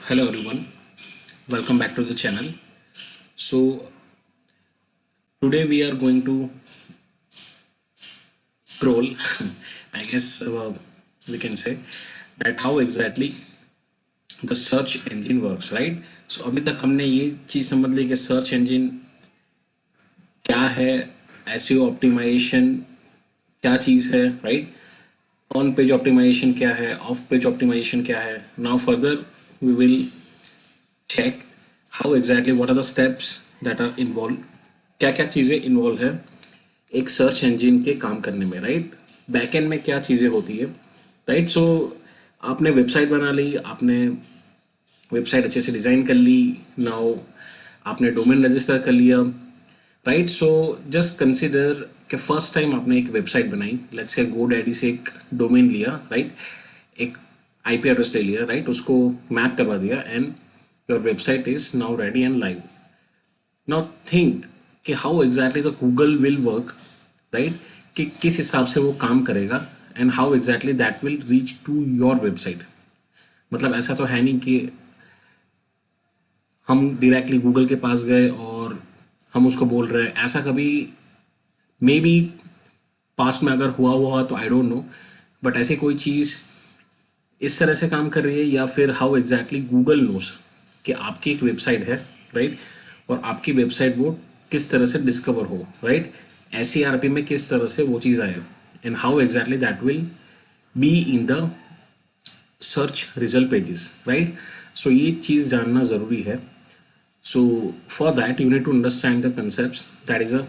Hello everyone, welcome back to the channel. So today we are going to scroll, I guess we can say that how exactly the search engine works, right? So अभी तक हमने ये चीज़ समझ ली कि search engine क्या है, SEO optimisation क्या चीज़ है, राइट? ऑन पेज ऑप्टिमाइजेशन क्या है, ऑफ पेज ऑप्टिमाइजेशन क्या है. Now further we will check how exactly what are the steps that are involved, क्या क्या चीज़ें इन्वॉल्व है एक सर्च इंजन के काम करने में, राइट? बैकएंड में क्या चीज़ें होती है, राइट? सो आपने वेबसाइट बना ली, आपने वेबसाइट अच्छे से डिज़ाइन कर ली, नाउ आपने डोमेन रजिस्टर कर लिया, राइट? सो जस्ट कंसिडर कि फर्स्ट टाइम आपने एक वेबसाइट बनाई, लेट्स से गोडैडी से एक डोमेन लिया, राइट? एक आईपी एड्रेस ले लिया, राइट? उसको मैप करवा दिया and your website is now ready and live. Now think कि how exactly the Google will work, right? कि किस हिसाब से वो काम करेगा and how exactly that will reach to your website. मतलब ऐसा तो है नहीं कि हम डायरेक्टली गूगल के पास गए और हम उसको बोल रहे हैं. ऐसा कभी मे बी पास्ट में अगर हुआ हुआ तो आई डोंट नो, बट ऐसी कोई चीज़ इस तरह से काम कर रही है या फिर हाउ एग्जैक्टली गूगल नोस कि आपकी एक वेबसाइट है, राइट? और आपकी वेबसाइट वो किस तरह से डिस्कवर हो, राइट? एसईआरपी में किस तरह से वो चीज़ आए and how exactly that will be in the search result pages, right? So ये चीज़ जानना ज़रूरी है. So for that you need to understand the concepts that is a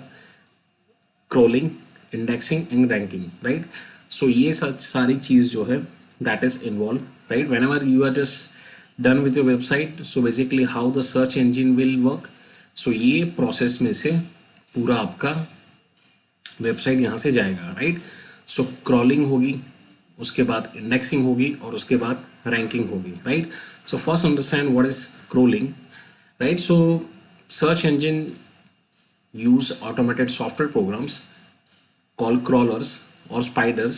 crawling, indexing and ranking, right? So ये सारी चीज़ जो है that is involve, right? Whenever you are just done with your website, so basically how the search engine will work. So ये process में से पूरा आपका वेबसाइट यहाँ से जाएगा, राइट? सो क्रॉलिंग होगी, उसके बाद इंडेक्सिंग होगी और उसके बाद रैंकिंग होगी, right? So first understand what is crawling, right? So search engine use automated software programs called crawlers or spiders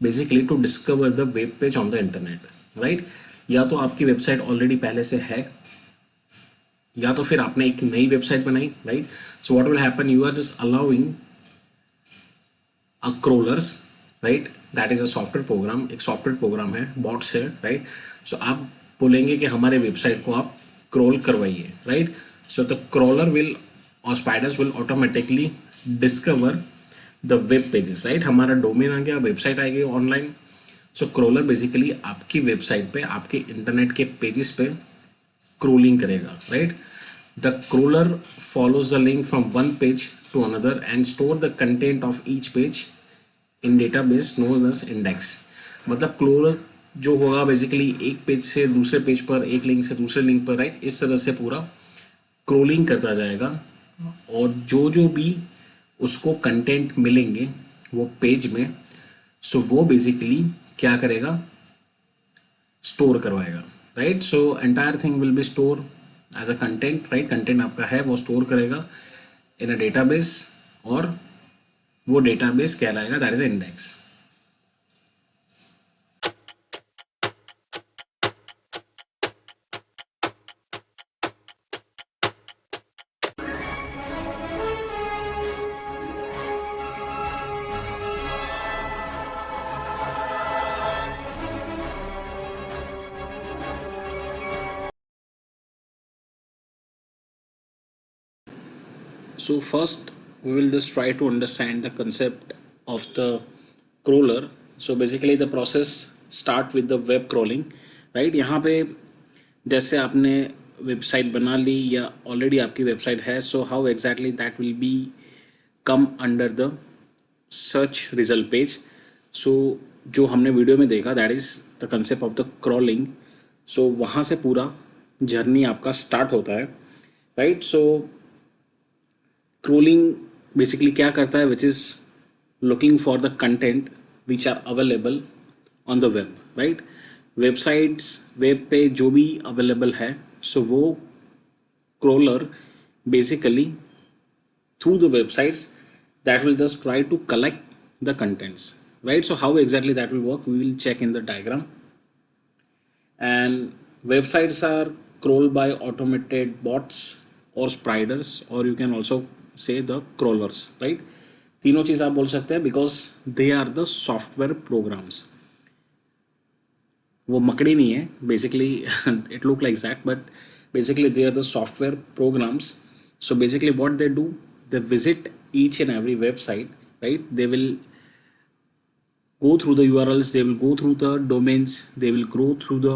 basically to discover the web page on the internet, right? या तो आपकी website already पहले से है या तो फिर आपने एक नई वेबसाइट बनाई, right? So what will happen, you are just allowing a crawlers, right? That is a software program, एक सॉफ्टवेयर प्रोग्राम है, बॉट्स है, राइट? सो आप बोलेंगे कि हमारे वेबसाइट को आप क्रॉल करवाइए, right? So the crawler will और spiders will automatically discover the web pages, right? हमारा डोमेन आ गया, वेबसाइट आ गई ऑनलाइन. सो क्रॉलर बेसिकली आपकी वेबसाइट पे, आपके इंटरनेट के पेजेस पे क्रोलिंग करेगा, right? The crawler follows the link from one page to another and store the content of each page in database known as index. मतलब crawler जो होगा basically एक पेज से दूसरे पेज पर, एक लिंक से दूसरे लिंक पर, राइट? इस तरह से पूरा क्रोलिंग करता जाएगा और जो जो भी उसको कंटेंट मिलेंगे वो पेज में, सो वो बेसिकली क्या करेगा, स्टोर करवाएगा, right? So entire thing will be store as a content, right? Content आपका है वो स्टोर करेगा इन अ डेटाबेस और वो डेटाबेस कहलाएगा that is index. So first we will just try to understand the concept of the crawler. So basically the process start with the web crawling, right? यहाँ पे जैसे आपने वेबसाइट बना ली या ऑलरेडी आपकी वेबसाइट है, so how exactly that will be come under the search result page. So जो हमने वीडियो में देखा that is the concept of the crawling. So वहाँ से पूरा जर्नी आपका स्टार्ट होता है, राइट? सो क्रोलिंग बेसिकली क्या करता है, which is looking for the content which are available on the web, right? Websites, web पे जो भी अवेलेबल है, सो वो crawler basically through the websites that will just try to collect the contents, right? So how exactly that will work, we will check in the diagram. And websites are crawled by automated bots or spiders, or you can also say the crawlers, right? तीनों चीज आप बोल सकते हैं because they are the software programs. वो मकड़ी नहीं है basically. It look like that but basically they are the software programs. So basically what they do, they visit each and every website, right? They will go through the URLs, they will go through the domains, they will go through the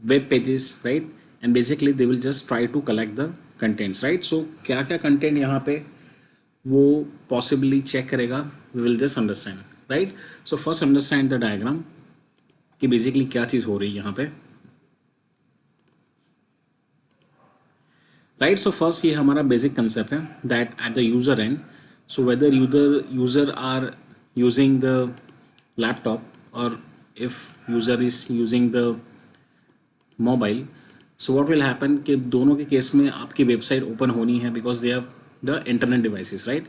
web pages, right? And basically they will just try to collect the contents, right? So क्या क्या content यहाँ पे वो possibly check करेगा, we will just understand, right? So first understand the diagram कि basically क्या चीज़ हो रही है यहाँ पे, राइट. सो फर्स्ट ये हमारा बेसिक कंसेप्ट है that at the user end, so whether user are using the laptop और if user is using the mobile, so what will happen कि दोनों के केस में आपकी वेबसाइट ओपन होनी है because they are the internet devices, right.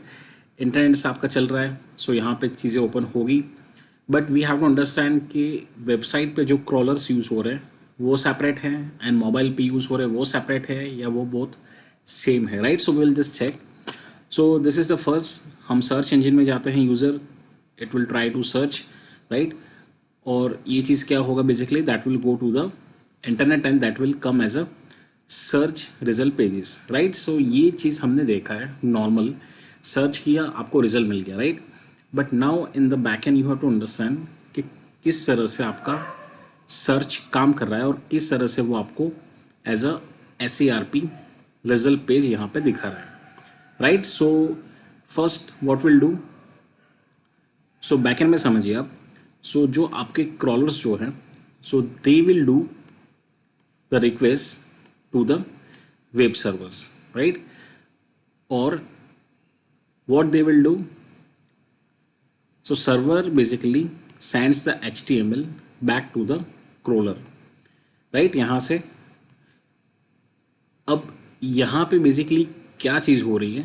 Internet से आपका चल रहा है, सो यहाँ पे चीज़ें ओपन होगी. But we have to understand कि वेबसाइट पे जो क्रॉलर्स यूज़ हो रहे हैं वो सेपरेट है एंड मोबाइल पे यूज़ हो रहे हैं वो सेपरेट है या वो बोथ सेम है, right. So we will just check. So this is the first, हम सर्च इंजन में जाते हैं, user it will try to search, right. और ये चीज़ क्या होगा basically, that will go to the internet and that will come as a search result pages, right. So ये चीज़ हमने देखा है, नॉर्मल सर्च किया आपको रिजल्ट मिल गया, right. But now in the back end you have to understand कि किस तरह से आपका सर्च काम कर रहा है और किस तरह से वो आपको as a SERP result page यहाँ पे दिखा रहा है, right. So first what will do, so backend में समझिए आप. सो जो आपके क्रॉलर्स जो हैं, so they will do the request to the web servers, right. और what they will do, so server basically sends the HTML back to the crawler, right. यहाँ से अब यहाँ पे बेसिकली क्या चीज़ हो रही है,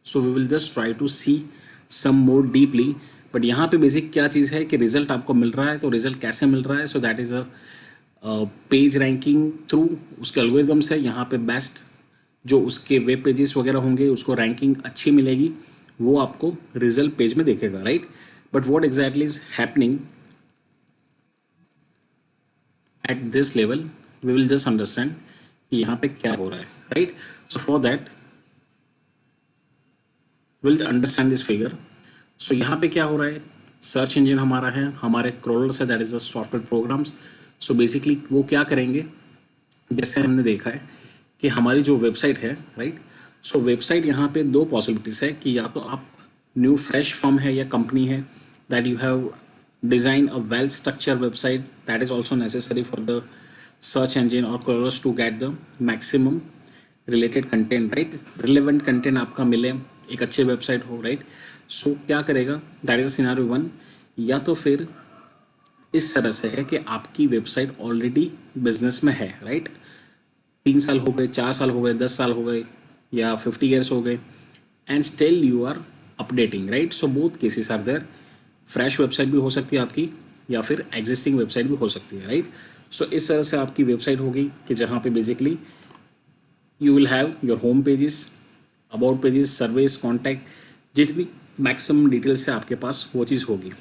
so we will just try to see some more deeply. But यहाँ पे बेसिक क्या चीज़ है कि रिजल्ट आपको मिल रहा है, तो रिजल्ट कैसे मिल रहा है, सो that is a page ranking through उसके एल्गोरिथम्स है. यहाँ पे बेस्ट जो उसके वेब पेजेस वगैरह होंगे उसको रैंकिंग अच्छी मिलेगी, वो आपको रिजल्ट पेज में देखेगा, right. But what exactly is happening at this level, we will just understand कि यहाँ पे क्या हो रहा है, right. So for that will understand this figure. So यहाँ पे क्या हो रहा है, सर्च इंजन हमारा है, हमारे क्रॉलर्स है, that is the software programs. So basically वो क्या करेंगे, जैसे हमने देखा है कि हमारी जो वेबसाइट है, राइट. सो वेबसाइट यहाँ पे दो पॉसिबिलिटीज़ है कि या तो आप न्यू फ्रेश फॉर्म है या कंपनी है that you have design a well structure website, that is also necessary for the search engine और crawlers to get the maximum related content, right. Relevant content आपका मिले, एक अच्छे वेबसाइट हो, right. सो क्या करेगा, दैट इज सिनेरियो वन. या तो फिर इस तरह से है कि आपकी वेबसाइट ऑलरेडी बिजनेस में है, राइट. 3 साल हो गए, 4 साल हो गए, 10 साल हो गए या 50 ईयर्स हो गए and still you are updating, right. So both cases are there. Fresh website भी हो सकती है आपकी या फिर एग्जिस्टिंग वेबसाइट भी हो सकती है, राइट. सो इस तरह से आपकी वेबसाइट होगी कि जहाँ पे basically you will have your home pages, about pages, service, contact, जितनी मैक्सिमम डिटेल्स से आपके पास वो चीज़ होगी.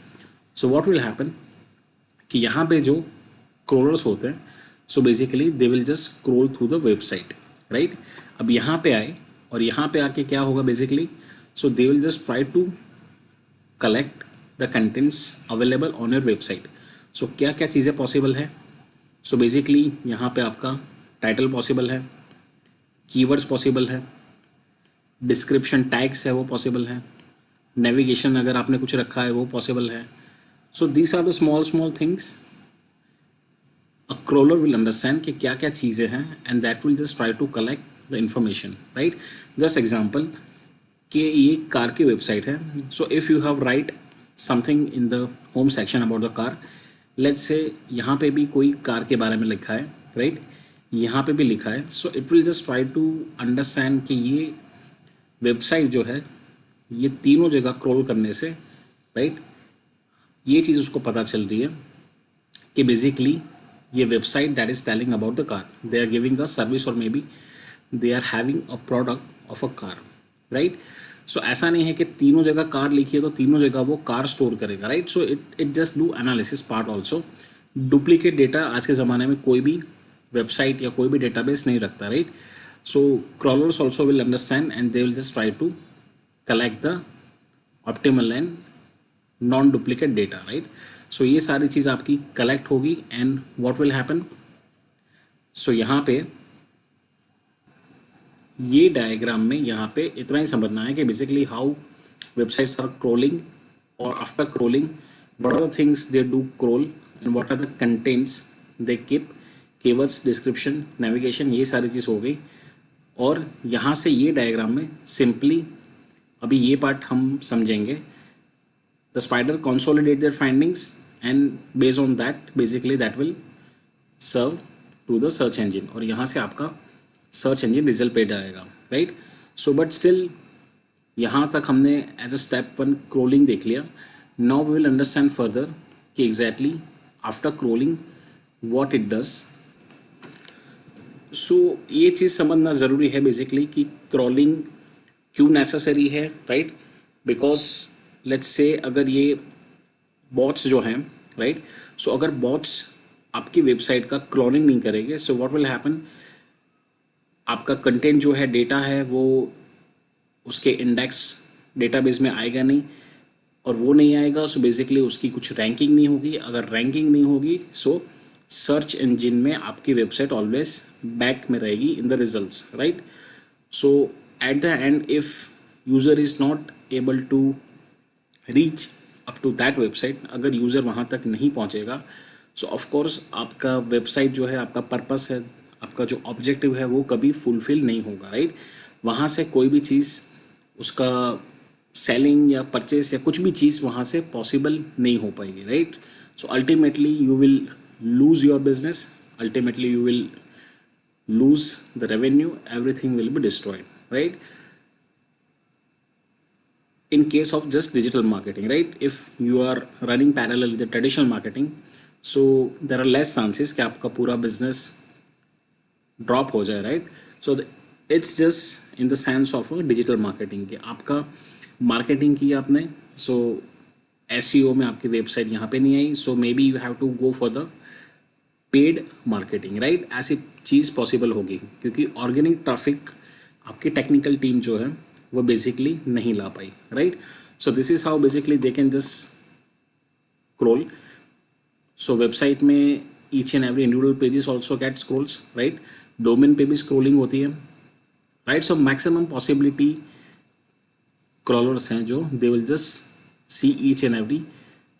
सो व्हाट विल हैपन कि यहाँ पे जो क्रॉलर्स होते हैं, so basically they will just scroll through the website, right. अब यहाँ पे आए और यहाँ पे आके क्या होगा basically, so they will just try to collect the contents available on your website. So क्या क्या चीज़ें पॉसिबल है, सो बेसिकली यहाँ पे आपका टाइटल पॉसिबल है, कीवर्ड्स पॉसिबल है, डिस्क्रिप्शन टैग्स है वो पॉसिबल है, नेविगेशन अगर आपने कुछ रखा है वो पॉसिबल है. So these are the small things a crawler will understand कि क्या क्या चीज़ें हैं and that will just try to collect the information, right. just example कि ये कार की वेबसाइट है. so if you have write something in the home section about the car, let's say यहाँ पे भी कोई कार के बारे में लिखा है, right. यहाँ पे भी लिखा है, so it will just try to understand कि ये वेबसाइट जो है ये तीनों जगह क्रॉल करने से, राइट, ये चीज़ उसको पता चल रही है कि बेसिकली ये website that is telling about the car, they are giving a service और maybe they are having a product of a car, right. So ऐसा नहीं है कि तीनों जगह कार लिखी है तो तीनों जगह वो कार स्टोर करेगा, right. So it just do analysis part also. Duplicate data आज के ज़माने में कोई भी वेबसाइट या कोई भी डेटाबेस नहीं रखता, right. So crawlers also will understand and they will just try to collect the optimal and non duplicate data, right. So ये सारी चीज़ आपकी कलेक्ट होगी and what will happen. So यहाँ पे ये डायग्राम में यहाँ पे इतना ही समझना है कि basically how websites are crawling और after crawling what are the things they do crawl and what are the contents they keep, keywords, description, navigation, ये सारी चीज़ हो गई। और यहाँ से ये डायग्राम में सिंपली अभी ये पार्ट हम समझेंगे। The spider consolidate their findings and based on that basically that will serve to the search engine, और यहाँ से आपका सर्च इंजन रिजल्ट पे जाएगा, राइट। सो बट स्टिल यहाँ तक हमने एज अ स्टेप 1 क्रोलिंग देख लिया। Now we will understand further कि exactly after crawling what it does. So ये चीज़ समझना ज़रूरी है बेसिकली कि क्रॉलिंग क्यों नेसेसरी है, राइट। बिकॉज लेट्स से अगर ये बॉट्स जो हैं, राइट, सो अगर बॉट्स आपकी वेबसाइट का क्रॉलिंग नहीं करेंगे सो व्हाट विल हैपन, आपका कंटेंट जो है, डेटा है, वो उसके इंडेक्स डेटाबेस में आएगा नहीं, और वो नहीं आएगा सो बेसिकली उसकी कुछ रैंकिंग नहीं होगी। अगर रैंकिंग नहीं होगी सो सर्च इंजन में आपकी वेबसाइट ऑलवेज बैक में रहेगी in the results, right. So at the end if user is not able to reach up to that website, अगर यूज़र वहाँ तक नहीं पहुँचेगा सो ऑफकोर्स आपका वेबसाइट जो है, आपका पर्पस है, आपका जो ऑब्जेक्टिव है वो कभी फुलफिल नहीं होगा, राइट। वहाँ से कोई भी चीज़, उसका सेलिंग या परचेस या कुछ भी चीज़ वहाँ से पॉसिबल नहीं हो पाएगी, right. So ultimately you will lose your business, ultimately you will lose the revenue, everything will be destroyed, right. In case of just digital marketing, right, if you are running parallel with the traditional marketing, so there are less chances कि आपका पूरा business drop हो जाए, right. So it's just in the sense of a digital marketing कि आपका marketing की आपने, so SEO में आपकी वेबसाइट यहाँ पे नहीं आई, so maybe you have to go for the paid marketing, right. ऐसी चीज़ पॉसिबल होगी क्योंकि ऑर्गेनिक ट्रैफिक आपकी टेक्निकल टीम जो है वो बेसिकली नहीं ला पाई, राइट। So this is how basically they can just scroll. So website में each and every individual pages also get scrolls, right. Domain पे भी स्क्रॉलिंग होती है, right. So maximum possibility crawlers हैं जो they will just see each and every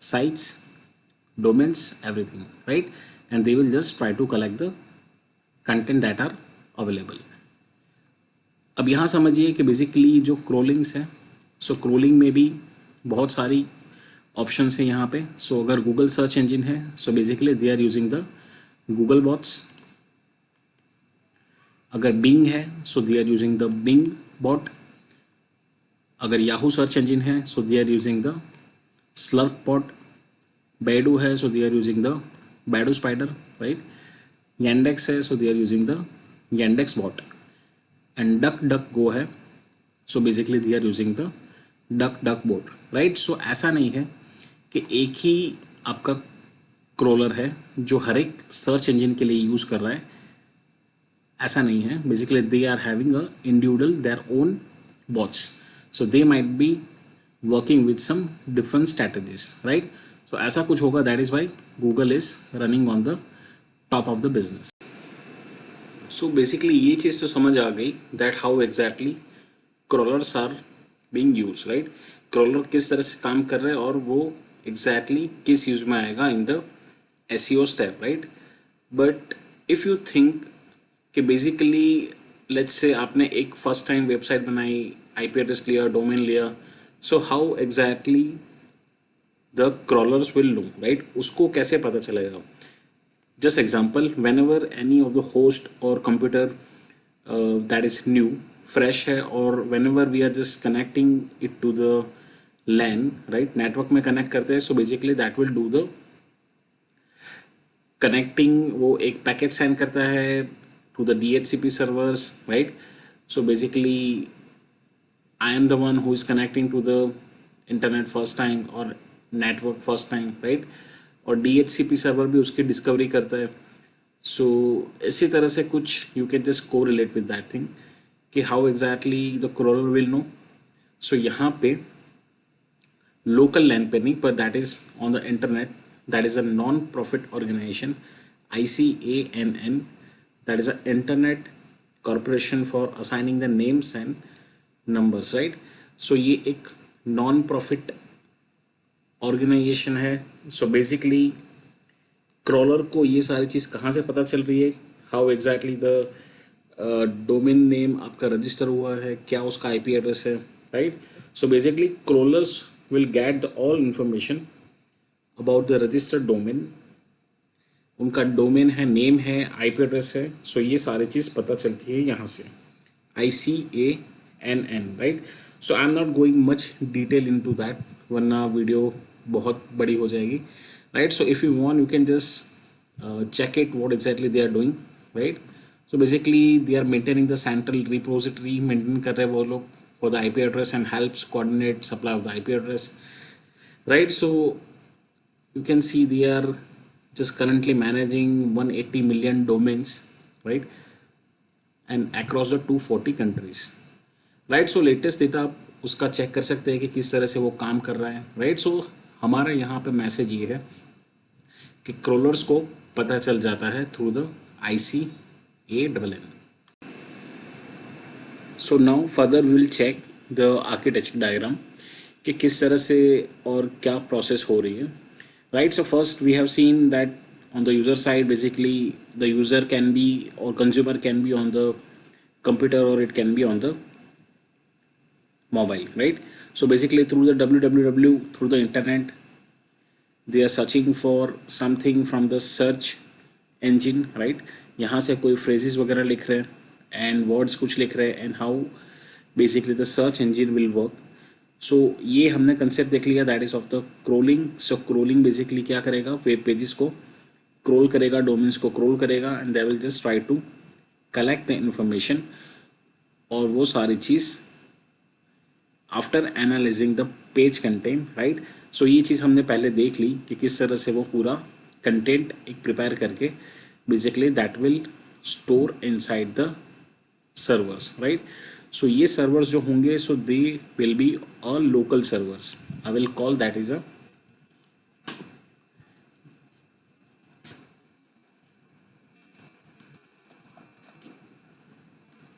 sites, domains, everything, right, and they will just try to collect the content that are available. अब यहाँ समझिए कि बेसिकली जो क्रोलिंग्स हैं, सो क्रोलिंग में भी बहुत सारी ऑप्शंस हैं यहाँ पे। सो अगर गूगल सर्च इंजन है so basically they are using the Google bots. अगर बिंग है so they are using the Bing bot. अगर याहू सर्च इंजन है so they are using the Slurp bot. Baidu है so they are using the Baidu spider, right. Yandex है so they are using the Yandex bot. And DuckDuckGo है so basically they are using the Duck Duck bot, right. So ऐसा नहीं है कि एक ही आपका crawler है जो हर एक सर्च इंजन के लिए यूज़ कर रहा है, ऐसा नहीं है। Basically they are having a individual their own bots, so they might be working with some different strategies, right. So ऐसा कुछ होगा, that is why Google is running on the top of the business. So basically ये चीज़ तो समझ आ गई that how exactly crawlers are being use, right. Crawler किस तरह से काम कर रहे हैं और वो एग्जैक्टली किस यूज में आएगा in the SEO step, right. But if you think कि बेसिकली लेट्स से आपने एक फर्स्ट टाइम वेबसाइट बनाई, IP एड्रेस लिया, डोमेन लिया, so how exactly the crawlers will know, right, उसको कैसे पता चलेगा। Just example, whenever any of the host और computer that is new, fresh है, और whenever we are just connecting it to the LAN, right, network में connect करते हैं, so basically that will do the connecting, वो एक packet send करता है to the DHCP servers, right. So basically I am the one who is connecting to the internet first time or network first time, right. और DHCP server भी उसकी discovery करता है. सो इसी तरह से कुछ यू कैन जस्ट को रिलेट विद दैट थिंग कि how exactly the crawler will know. So यहाँ पे लोकल लैंड पे नहीं, पर that is on the internet, that is a non profit organisation, ICANN, that is a internet corporation for assigning the names and numbers, right. So ये एक non profit organisation है. So basically crawler को ये सारी चीज़ कहाँ से पता चल रही है, how exactly the domain name आपका रजिस्टर हुआ है, क्या उसका IP एड्रेस है, right. So basically crawlers will get the all information about the registered domain. उनका डोमेन है, नेम है, IP एड्रेस है. सो ये सारी चीज़ पता चलती है यहाँ से, ICANN, right. So I am not going much detail into that, वरना वीडियो बहुत बड़ी हो जाएगी, right. So if you want you can just check it what exactly they are doing, right. So basically they are maintaining the central repository, maintain कर रहे हैं वो लोग for the IP address and helps coordinate supply of the IP address, right. So you can see they are just currently managing 180 million domains, right, and across the 240 countries, right. So latest data आप उसका check कर सकते हैं कि किस तरह से वो काम कर रहा है, राइट. सो हमारा यहाँ पे मैसेज ये है कि क्रॉलर्स को पता चल जाता है through the ICANN. So now further we will check the architecture diagram कि किस तरह से और क्या प्रोसेस हो रही है, right. So first we have seen that on the user side basically the user can be or consumer can be on the computer or it can be on the mobile, right. So basically through the www, through the internet, they are searching for something from the search engine, right. यहाँ से कोई phrases वगैरह लिख रहे हैं and words कुछ लिख रहे हैं and how basically the search engine will work. So ये हमने कंसेप्ट देख लिया, that is of the crawling. So crawling basically क्या करेगा, वेब पेजेस को क्रोल करेगा, डोमेन्स को क्रोल करेगा and they will just try to collect the information. और वो सारी चीज़ after analysing the page content, right. So ये चीज़ हमने पहले देख ली कि किस तरह से वो पूरा कंटेंट एक प्रिपेयर करके basically that will store inside the servers, right. So ये सर्वर्स जो होंगे so they will be a local servers. I will call that is a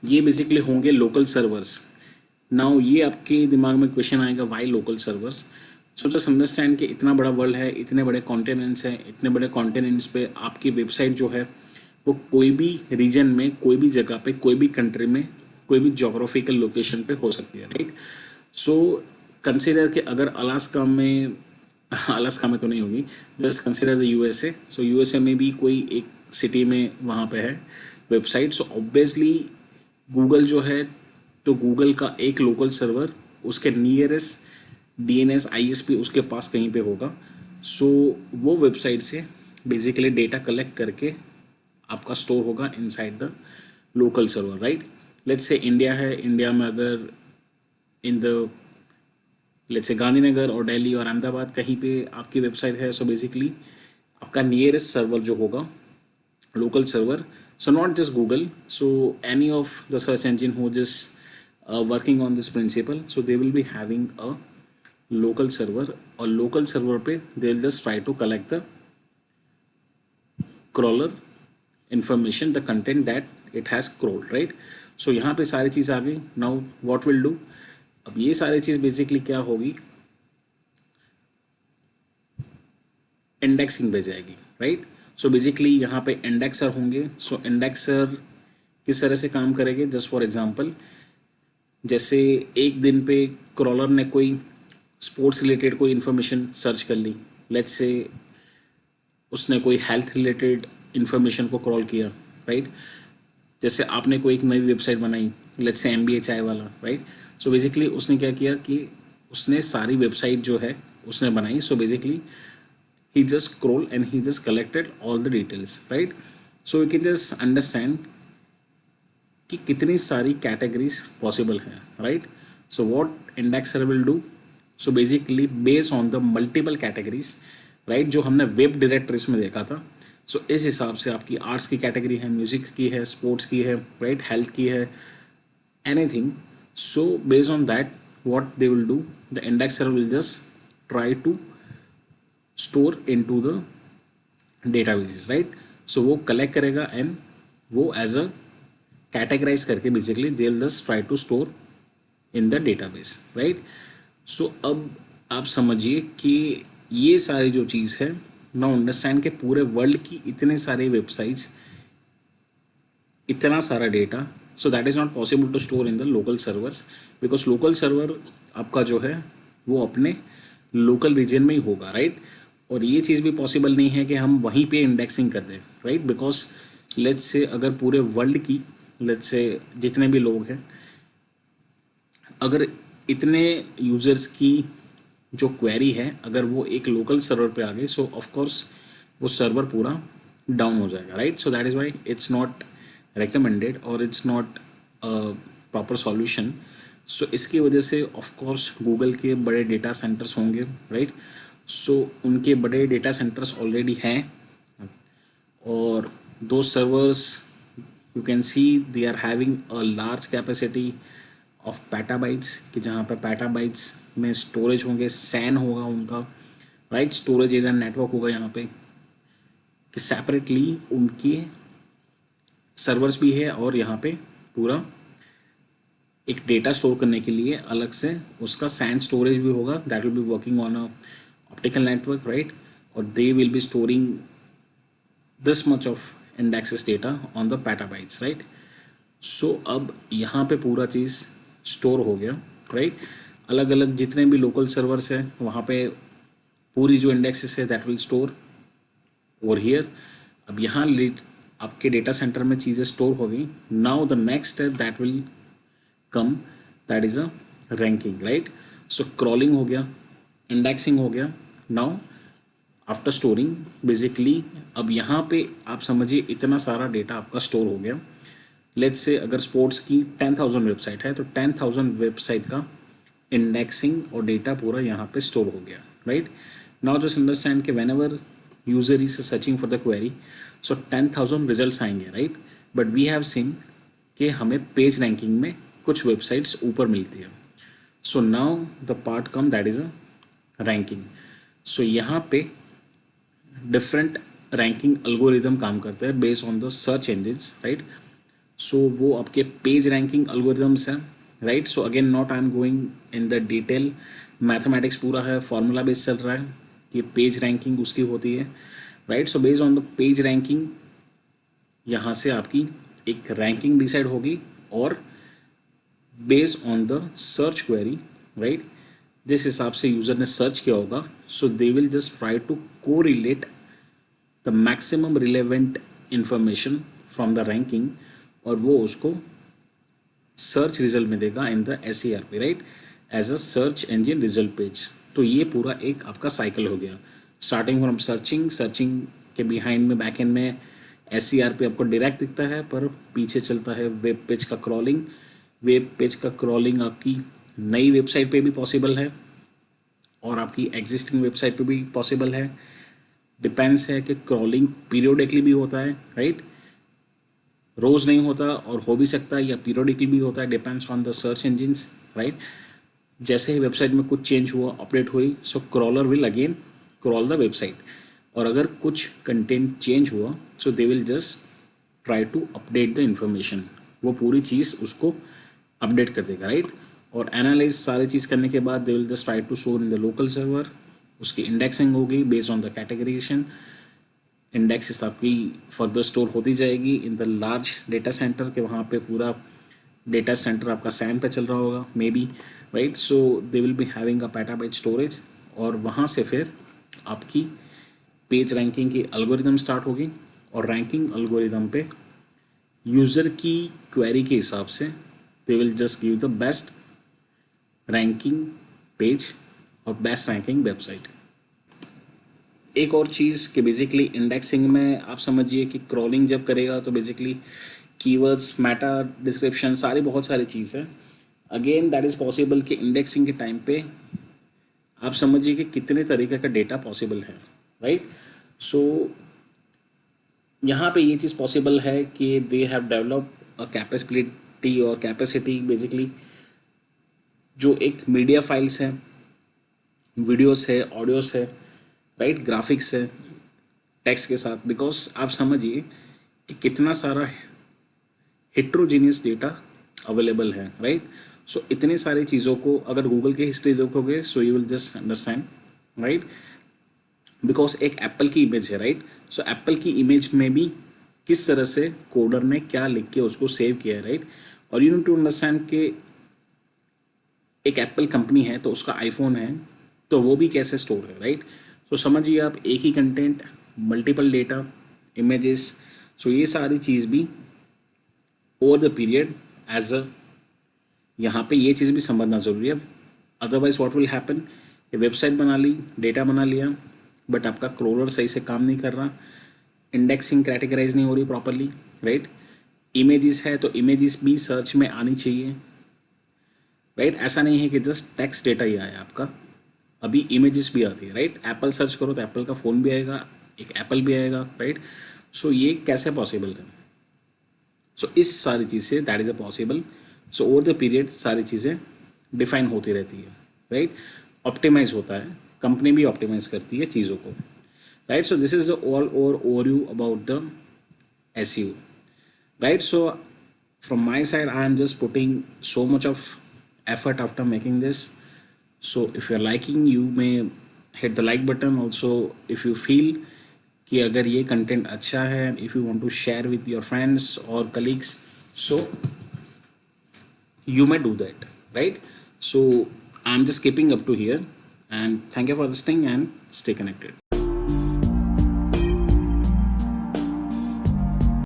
ये बेसिकली होंगे लोकल सर्वर्स. नाउ ये आपके दिमाग में क्वेश्चन आएगा, why local servers. So just understand कि इतना बड़ा वर्ल्ड है, इतने बड़े कॉन्टिनेंट्स हैं, इतने बड़े कॉन्टिनेंट्स पे आपकी वेबसाइट जो है वो कोई भी रीजन में, कोई भी जगह पे, कोई भी कंट्री में, कोई भी जोग्राफिकल लोकेशन पे हो सकती है, राइट. सो कंसिडर कि अगर अलास्का में तो नहीं होगी, just consider the USA. So USA में भी कोई एक सिटी में वहाँ पे है वेबसाइट. सो ऑब्वियसली गूगल जो है तो गूगल का एक लोकल सर्वर उसके नियरेस्ट DNS ISP उसके पास कहीं पे होगा. सो वो वेबसाइट से बेसिकली डेटा कलेक्ट करके आपका स्टोर होगा inside the local server, right. Let's say India है, इंडिया में अगर in the let's say Gandhinagar और दिल्ली और अहमदाबाद कहीं पे आपकी वेबसाइट है, सो बेसिकली आपका नियरेस्ट सर्वर जो होगा local server. So not just Google, so any of the search engine who just working on this principle, so they will be having a local server, और local server पे they will just try to collect the crawler information, the content that it has crawled, right. So यहाँ पे सारी चीज़ आ गई. Now what will do, अब ये सारी चीज़ basically क्या होगी, इंडेक्सिंग पे जाएगी, राइट. सो बेसिकली यहाँ पे इंडेक्सर होंगे. सो इंडेक्सर किस तरह से काम करेंगे, जस्ट फॉर एग्जांपल जैसे एक दिन पे क्रॉलर ने कोई स्पोर्ट्स रिलेटेड कोई इन्फॉर्मेशन सर्च कर ली, लेट्स से उसने कोई हेल्थ रिलेटेड इन्फॉर्मेशन को क्रॉल किया, राइट. जैसे आपने कोई एक नई वेबसाइट बनाई, लेट्स से MBA चाय वाला, राइट. सो बेसिकली उसने क्या किया कि उसने सारी वेबसाइट जो है उसने बनाई. So basically he just scroll and he just collected all the details, right? So you can just understand कि कितनी सारी कैटेगरीज पॉसिबल हैं, right? So what indexer will do, so basically based on the multiple categories, right, जो हमने web directories में देखा था, सो इस हिसाब से आपकी आर्ट्स की कैटेगरी है, म्यूजिक की है, स्पोर्ट्स की है, राइट, हेल्थ की है, anything. So based on that what they will do, the indexer will just try to store into the databases, right? So वो कलेक्ट करेगा एंड वो एज अ कैटेगराइज करके basically they will just try to store in the database, right? So अब आप समझिए कि ये सारी जो चीज़ है, नाउ अंडरस्टैंड के पूरे वर्ल्ड की इतने सारे वेबसाइट्स, इतना सारा data, so that is not possible to store in the local servers, because local server आपका जो है वो अपने लोकल रीजन में ही होगा, राइट? और ये चीज़ भी पॉसिबल नहीं है कि हम वहीं पे इंडेक्सिंग कर दें, राइट? बिकॉज लेट्स से अगर पूरे वर्ल्ड की, लेट्स से जितने भी लोग हैं, अगर इतने यूज़र्स की जो क्वेरी है अगर वो एक लोकल सर्वर पे आ गई, सो ऑफ कोर्स वो सर्वर पूरा डाउन हो जाएगा, right? So that is why it's not recommended और it's not proper solution. So इसकी वजह से ऑफ कोर्स गूगल के बड़े डेटा सेंटर्स होंगे, राइट? सो उनके बड़े डेटा सेंटर्स ऑलरेडी हैं और दो servers you can see they are having a large capacity of petabytes, कि जहाँ पे पैटाबाइट्स में स्टोरेज होंगे, सैन होगा उनका, राइट? स्टोरेज एरिया नेटवर्क होगा यहाँ पे, कि सेपरेटली उनके सर्वर्स भी है और यहाँ पे पूरा एक डेटा स्टोर करने के लिए अलग से उसका सैन स्टोरेज भी होगा, that will be working on a optical network, right? और they will be storing this much of indexes data on the petabytes, right? So अब यहाँ पे पूरा चीज़ स्टोर हो गया, राइट? अलग अलग जितने भी लोकल सर्वर्स हैं वहाँ पे पूरी जो इंडेक्सेस है that will store over here. अब यहाँ आपके डेटा सेंटर में चीज़ें स्टोर हो गई. Now the next step that will come, that is a ranking, right? So crawling हो गया, इंडेक्सिंग हो गया. नाउ आफ्टर स्टोरिंग बेसिकली अब यहाँ पे आप समझिए इतना सारा डेटा आपका स्टोर हो गया. लेट्स से अगर स्पोर्ट्स की 10,000 वेबसाइट है तो 10,000 वेबसाइट का इंडेक्सिंग और डेटा पूरा यहाँ पे स्टोर हो गया, राइट? नाउ जस्ट अंडरस्टैंड कि whenever user is searching for the query, so 10,000 result आएंगे, right? But we have seen कि हमें पेज रैंकिंग में कुछ वेबसाइट्स ऊपर मिलती है. So now the part come that is a ranking. So यहाँ पे डिफरेंट रैंकिंग अल्गोरिदम काम करते हैं based on the search engines, right? So वो आपके पेज रैंकिंग अल्गोरिदम्स हैं, right? So again not I am going in the detail, mathematics पूरा है, फार्मूला बेस्ड चल रहा है कि पेज रैंकिंग उसकी होती है, right? So based on the page ranking यहाँ से आपकी एक रैंकिंग डिसाइड होगी और based on the search query, right, जिस हिसाब से यूज़र ने सर्च किया होगा, so they will just try to को relate the maximum relevant information from the ranking और वो उसको सर्च रिजल्ट में देगा in the SERP, right, as a search engine result page. तो ये पूरा एक आपका साइकिल हो गया, स्टार्टिंग फ्रॉम सर्चिंग के बिहाइंड में बैक एंड में SERP आपको डायरेक्ट दिखता है, पर पीछे चलता है वेब पेज का क्रॉलिंग. वेब पेज का क्रॉलिंग आपकी नई वेबसाइट पे भी पॉसिबल है और आपकी एग्जिस्टिंग वेबसाइट पे भी पॉसिबल है. डिपेंड्स है कि क्रॉलिंग पीरियोडिकली भी होता है, राइट? रोज़ नहीं होता और हो भी सकता है, या पीरियोडिकली भी होता है, depends on the search engines, right? जैसे ही वेबसाइट में कुछ चेंज हुआ, अपडेट हुई, so crawler will again crawl the website. और अगर कुछ कंटेंट चेंज हुआ, so they will just try to update the information. वो पूरी चीज़ उसको अपडेट कर देगा, राइट? और एनालाइज सारी चीज़ करने के बाद they will just try to store in the local server. उसकी इंडेक्सिंग होगी based on the categorization. Indexes आपकी फर्दर स्टोर होती जाएगी in the large data center के, वहाँ पे पूरा डेटा सेंटर आपका सैन पे चल रहा होगा may be, right? So they will be having a petabyte storage और वहाँ से फिर आपकी पेज रैंकिंग की अल्गोरिदम स्टार्ट होगी और रैंकिंग अल्गोरिदम पे यूज़र की क्वेरी के हिसाब से दे will just give the best ranking page और बेस्ट रैंकिंग वेबसाइट. एक और चीज़ कि बेसिकली इंडेक्सिंग में आप समझिए कि क्रॉलिंग जब करेगा तो बेसिकली कीवर्ड्स, मेटा डिस्क्रिप्शन, सारी बहुत सारी चीज़ है। अगेन दैट इज़ पॉसिबल कि इंडेक्सिंग के टाइम पे आप समझिए कि कितने तरीके का डेटा पॉसिबल है, राइट। सो यहाँ पे ये चीज़ पॉसिबल है कि they have develop a capacity और कैपेसिटी बेसिकली जो एक मीडिया फाइल्स है, वीडियोस है, ऑडियोस है, राइट, ग्राफिक्स है टेक्स्ट के साथ। बिकॉज आप समझिए कि कितना सारा हेट्रोजीनियस डेटा अवेलेबल है, राइट। सो इतने सारी चीज़ों को अगर गूगल की हिस्ट्री देखोगे so you will just understand, right. Because एक एप्पल की इमेज है, राइट। सो एप्पल की इमेज में भी किस तरह से कोडर ने क्या लिख के उसको सेव किया है, राइट। और यू नीड टू अंडरस्टैंड कि एक एप्पल कंपनी है तो उसका आईफोन है तो वो भी कैसे स्टोर है, राइट। सो समझिए आप एक ही content, multiple data, images, so ये सारी चीज़ भी over the period as a, यहाँ पे ये चीज़ भी समझना ज़रूरी है। अदरवाइज व्हाट विल हैपन, ये वेबसाइट बना ली, डेटा बना लिया, बट आपका क्रोलर सही से काम नहीं कर रहा, इंडेक्सिंग कैटेगराइज नहीं हो रही प्रॉपरली, राइट। इमेजेस है तो इमेजेस भी सर्च में आनी चाहिए, राइट। ऐसा नहीं है कि जस्ट टेक्स्ट डेटा ही आया आपका, अभी इमेजेस भी आती है, राइट। एप्पल सर्च करो तो एप्पल का फ़ोन भी आएगा, एक एप्पल भी आएगा, राइट। सो ये कैसे पॉसिबल है। सो इस सारी चीज़ से that is a possible. So over the period सारी चीज़ें डिफाइन होती रहती है, राइट। ऑप्टिमाइज होता है, कंपनी भी ऑप्टिमाइज करती है चीज़ों को, right. So this is the all overview about the SEO, right? So from my side I am just putting so much of effort after making this. So if you're liking, you may hit the like button. Also if you feel कि अगर ये content अच्छा है, if you want to share with your friends or colleagues, so you may do that, right? So I'm just keeping up to here, and thank you for listening and stay connected.